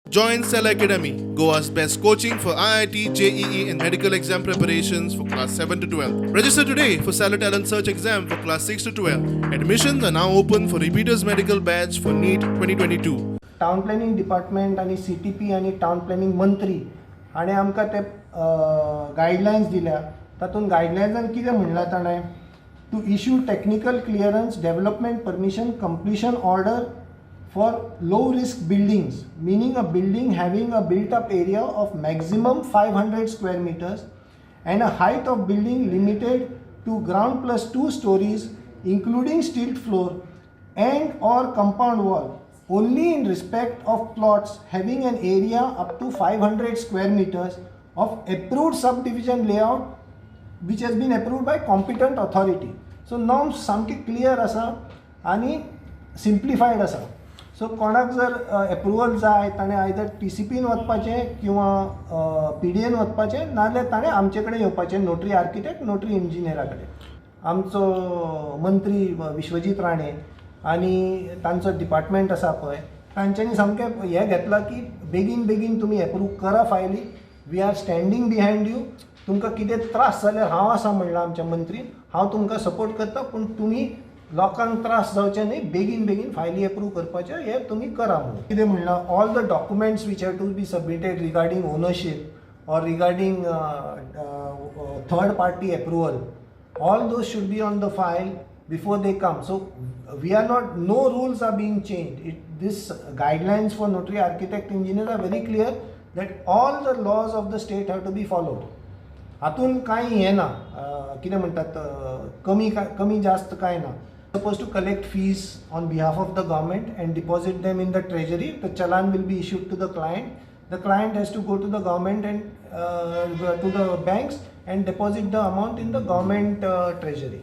Join Cell Academy, Goa's best coaching for IIT, JEE, and medical exam preparations for class 7 to 12. Register today for Cell Talent Search exam for class 6 to 12. Admissions are now open for repeaters medical batch for NEET 2022. Town planning department आणि CTP आणि town planning मंत्री हाणें आमकां ते guidelines दिल्या. तातूंत गायडलायन्सान कितें म्हणलां ताणें to issue technical clearance development permission completion order for low risk buildings, meaning a building having a built up area of maximum 500 square meters and a height of building limited to ground plus 2 stories including steel floor and or compound wall only in respect of plots having an area up to 500 square meters of approved subdivision layout which has been approved by competent authority. So norms सामके clear आसा आणि simplified आसा. So कोणाक जर approval जाय ताणें either TCPन वचपाचें किंवा PDN वचपाचें नाजाल्यार ताणें आमचे कडेन येवपाचें नोटरी आर्किटेक्ट नोटरी इंजिनियरा कडेन. आमचो मंत्री विश्वजीत राणे आनी तांचो डिपार्टमेंट आसा पळय तांच्यांनी सामकें हें घेतलां की बेगीन बेगीन तुमी एप्रूव करा फायली. We are standing behind you. तुमकां कितें त्रास जाल्यार हांव आसा म्हणलां आमच्या मंत्रीन. हांव तुमकां सपोर्ट करता पूण तुमी लोकांक त्रास जावचे न्ही. बेगीन बेगीन फायली एप्रूव करपाचे हें तुमी करा म्हणून कितें म्हणलां. All the documents which have to be submitted regarding ownership or regarding third party approval all those should be on the file before they come. So we are not, no rules are being changed. This guidelines for notary architect engineers are very clear that all the laws of the state have to be followed. हातून कांय हें ना कितें म्हणटात कमी जास्त कांय ना. Supposed to collect fees on behalf of the government and deposit them in the treasury. The challan will be issued to the client. The client has to go to the government and to the banks and deposit the amount in the government treasury.